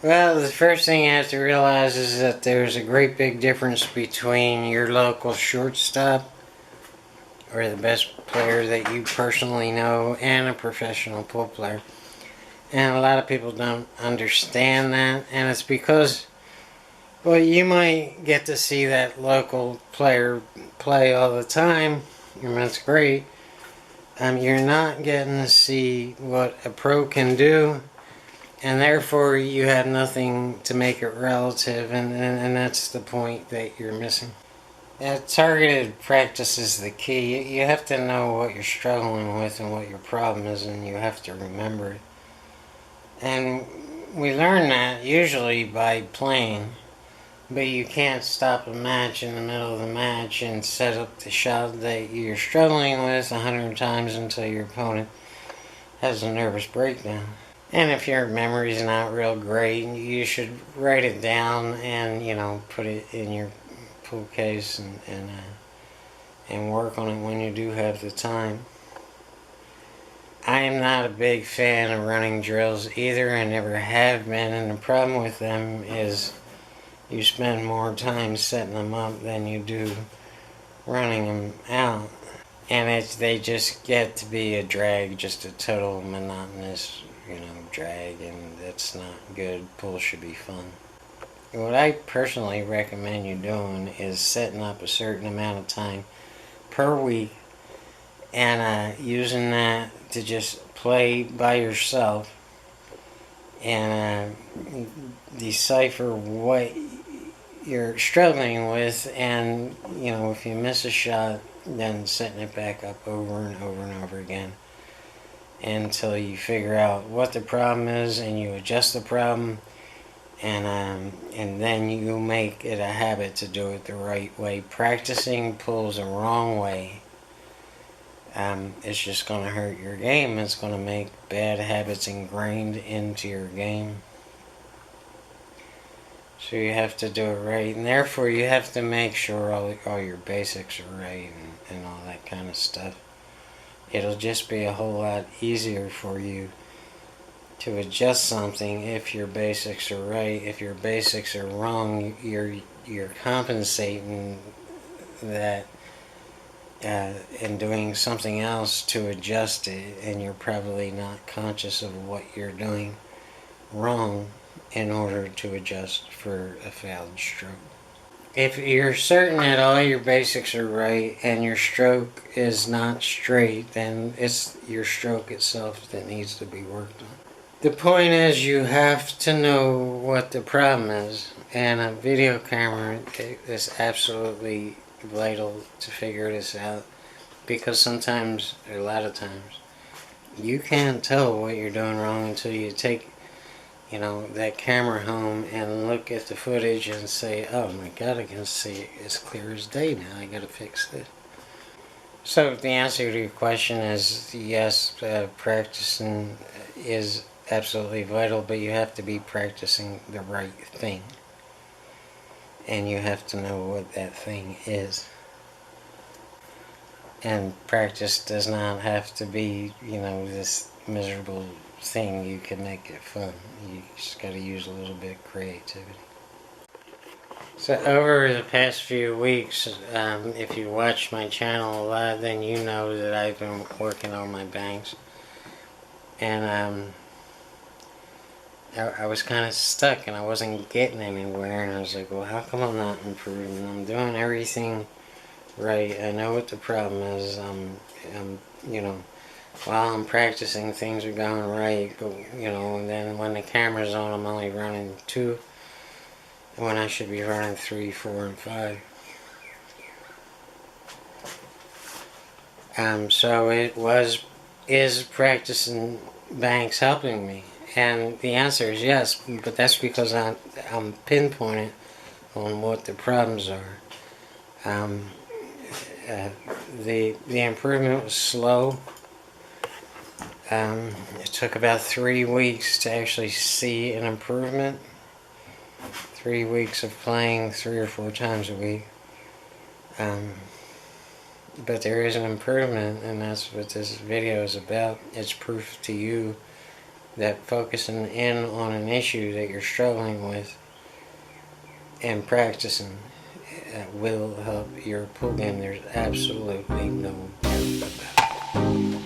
Well, the first thing you have to realize is that there's a great big difference between your local shortstop or the best player that you personally know and a professional pool player. And a lot of people don't understand that, and it's because, well, you might get to see that local player play all the time, and that's great. You're not getting to see what a pro can do, and therefore you have nothing to make it relative, and that's the point that you're missing. Targeted practice is the key. You have to know what you're struggling with and what your problem is, and you have to remember it. And we learn that usually by playing, but you can't stop a match in the middle of the match and set up the shot that you're struggling with 100 times until your opponent has a nervous breakdown. And if your memory's not real great, you should write it down and, put it in your pool case and work on it when you do have the time. I am not a big fan of running drills either. I never have been, and the problem with them is you spend more time setting them up than you do running them out. And they just get to be a drag, just a total monotonous, drag, and that's not good. Pool should be fun. What I personally recommend you doing is setting up a certain amount of time per week and using that to just play by yourself and decipher what you're struggling with, and if you miss a shot, then setting it back up over and over and over again until you figure out what the problem is and you adjust the problem, and then you make it a habit to do it the right way. Practicing pulls the wrong way, it's just going to hurt your game. It's going to make bad habits ingrained into your game. So you have to do it right, and therefore you have to make sure all your basics are right and all that kind of stuff. It'll just be a whole lot easier for you to adjust something if your basics are right. If your basics are wrong, you're compensating that and doing something else to adjust it, and you're probably not conscious of what you're doing wrong in order to adjust for a failed stroke. If you're certain that all your basics are right and your stroke is not straight, then it's your stroke itself that needs to be worked on. The point is, you have to know what the problem is, and a video camera is absolutely vital to figure this out, because sometimes, or a lot of times, you can't tell what you're doing wrong until you take that camera home and look at the footage and say, oh my god, I can see it as clear as day now, I gotta fix this. So the answer to your question is yes, practicing is absolutely vital, but you have to be practicing the right thing. And you have to know what that thing is. And practice does not have to be, this miserable thing. You can make it fun. You just got to use a little bit of creativity. So over the past few weeks, if you watch my channel a lot, then you know that I've been working on my banks. And I was kind of stuck and I wasn't getting anywhere, and I was like, well, how come I'm not improving? I'm doing everything right. I know what the problem is. While I'm practicing, things are going right, but, and then when the camera's on, I'm only running 2, when I should be running 3, 4, and 5. So is practicing banks helping me? And the answer is yes, but that's because I'm pinpointed on what the problems are. The improvement was slow. It took about 3 weeks to actually see an improvement. 3 weeks of playing 3 or 4 times a week. But there is an improvement, and that's what this video is about. It's proof to you that focusing in on an issue that you're struggling with and practicing will help your pool game. There's absolutely no doubt about it.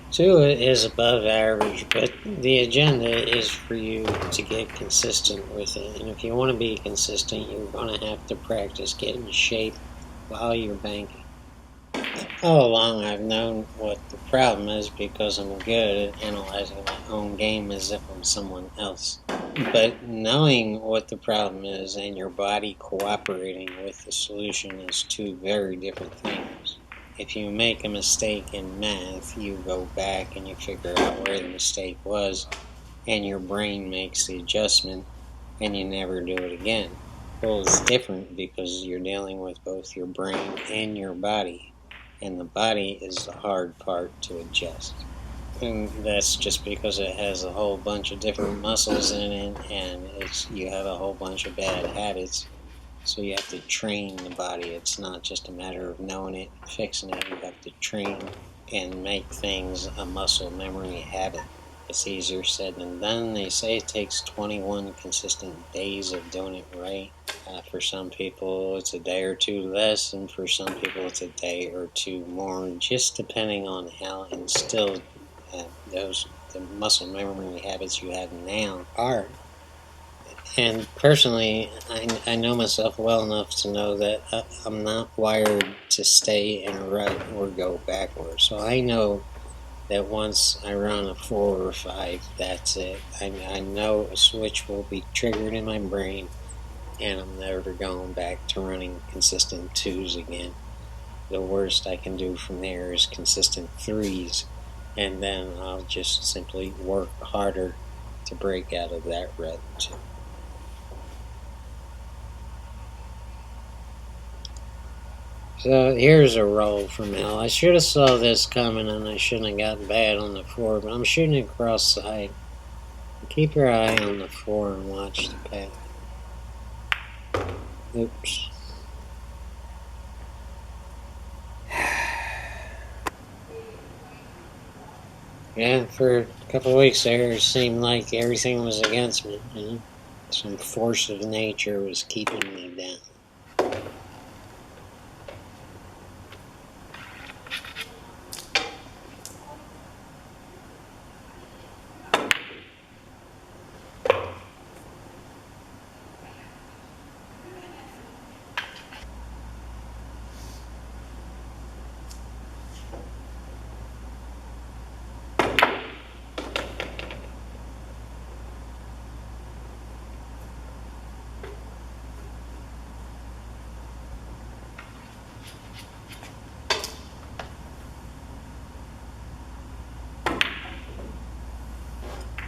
Two is above average, but the agenda is for you to get consistent with it. And if you want to be consistent, you're going to have to practice getting in shape while you're banking. All along, I've known what the problem is because I'm good at analyzing my own game as if I'm someone else. But knowing what the problem is and your body cooperating with the solution is two very different things. If you make a mistake in math, you go back and you figure out where the mistake was, and your brain makes the adjustment, and you never do it again. Well, it's different because you're dealing with both your brain and your body, and the body is the hard part to adjust. And that's just because it has a whole bunch of different muscles in it, and you have a whole bunch of bad habits. So you have to train the body. It's not just a matter of knowing it and fixing it. You have to train and make things a muscle memory habit. It's easier said than done. They say it takes 21 consistent days of doing it right. For some people, it's a day or two less, and for some people, it's a day or two more, just depending on how instilled the muscle memory habits you have now are. And personally, I know myself well enough to know that I'm not wired to stay in a rut or go backwards. So I know that once I run a 4 or 5, that's it. I know a switch will be triggered in my brain, and I'm never going back to running consistent 2s again. The worst I can do from there is consistent 3s, and then I'll just simply work harder to break out of that rut too. So here's a roll from hell. I should have saw this coming and I shouldn't have gotten bad on the 4, but I'm shooting it cross-side. Keep your eye on the 4 and watch the path. Oops. Yeah, for a couple of weeks there, it seemed like everything was against me. You know? Some force of nature was keeping me down.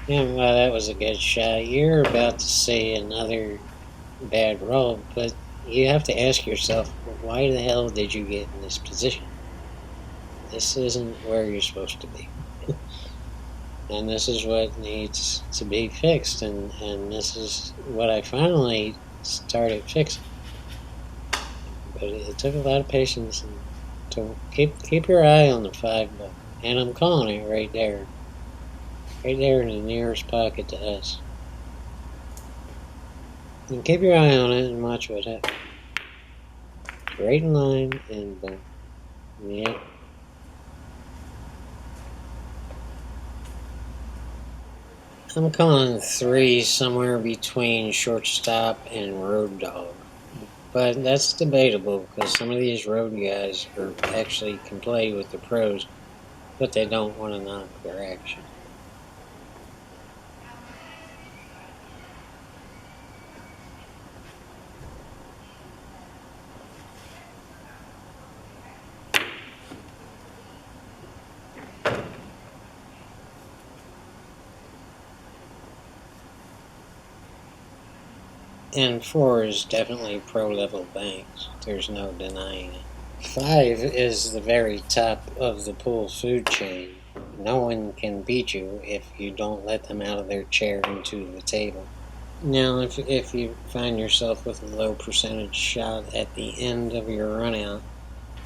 Yeah, well, that was a good shot. You're about to see another bad roll, but you have to ask yourself, why the hell did you get in this position? This isn't where you're supposed to be. And this is what needs to be fixed, and this is what I finally started fixing. But it took a lot of patience and to keep your eye on the 5 ball. And I'm calling it right there in the nearest pocket to us. And keep your eye on it and watch what happens. Right in line and boom. Yeah. I'm calling 3 somewhere between shortstop and road dog. But that's debatable because some of these road guys actually can play with the pros, but they don't want to knock their action. And 4 is definitely pro-level banks. There's no denying it. 5 is the very top of the pool food chain. No one can beat you if you don't let them out of their chair into the table. Now, if you find yourself with a low percentage shot at the end of your run out,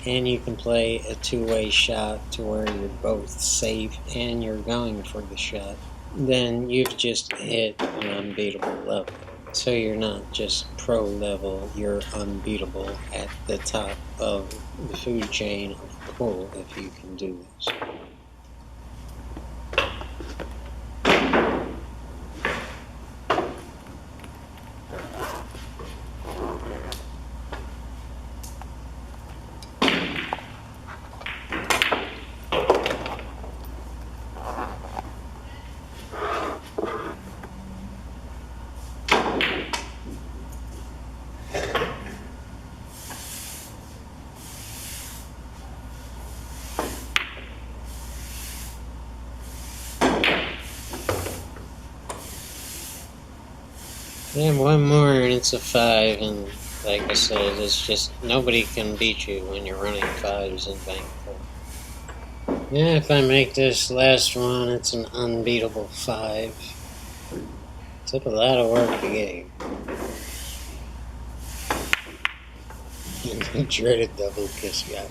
and you can play a two-way shot to where you're both safe and you're going for the shot, then you've just hit an unbeatable level. So you're not just pro level, you're unbeatable at the top of the food chain of pool if you can do this. And one more and it's a 5, and like I said, it's just nobody can beat you when you're running 5s in bank 4. Yeah, if I make this last one, it's an unbeatable 5. Took a lot of work to get here. The dreaded double kiss guy.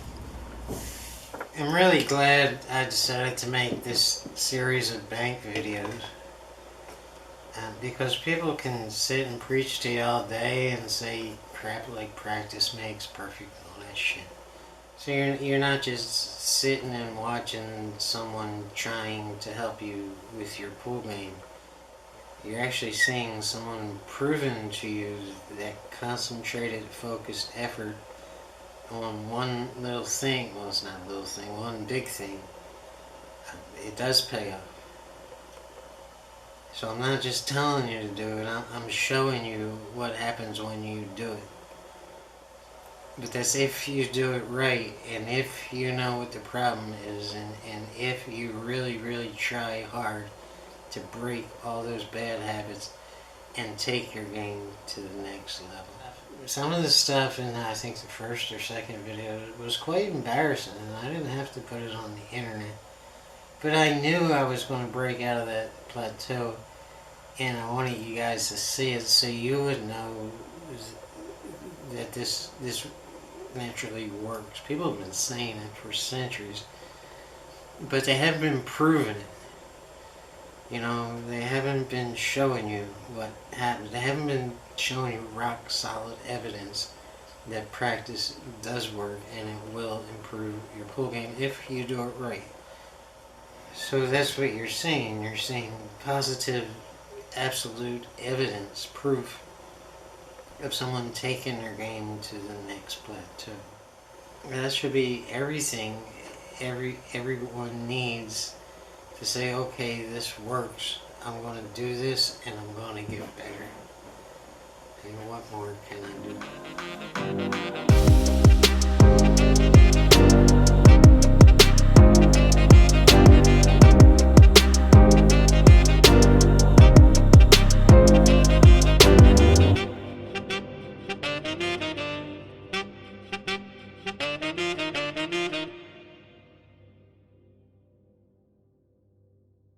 I'm really glad I decided to make this series of bank videos. Because people can sit and preach to you all day and say crap like practice makes perfect and all that shit. So you're not just sitting and watching someone trying to help you with your pool game. You're actually seeing someone proving to you that concentrated, focused effort on one little thing, well, it's not a little thing, one big thing, it does pay off. So I'm not just telling you to do it, I'm showing you what happens when you do it. But that's if you do it right, and if you know what the problem is, and if you really, really try hard to break all those bad habits and take your game to the next level. Some of the stuff in, I think, the first or second video was quite embarrassing, and I didn't have to put it on the internet. But I knew I was going to break out of that plateau, and I wanted you guys to see it so you would know that this naturally works. People have been saying it for centuries, but they haven't been proving it. You know, they haven't been showing you what happens. They haven't been showing you rock solid evidence that practice does work and it will improve your pool game if you do it right. So that's what you're seeing. You're seeing positive, absolute evidence, proof of someone taking their game to the next plateau. That should be everything everyone needs to say, okay, this works. I'm going to do this and I'm going to get better. And what more can I do?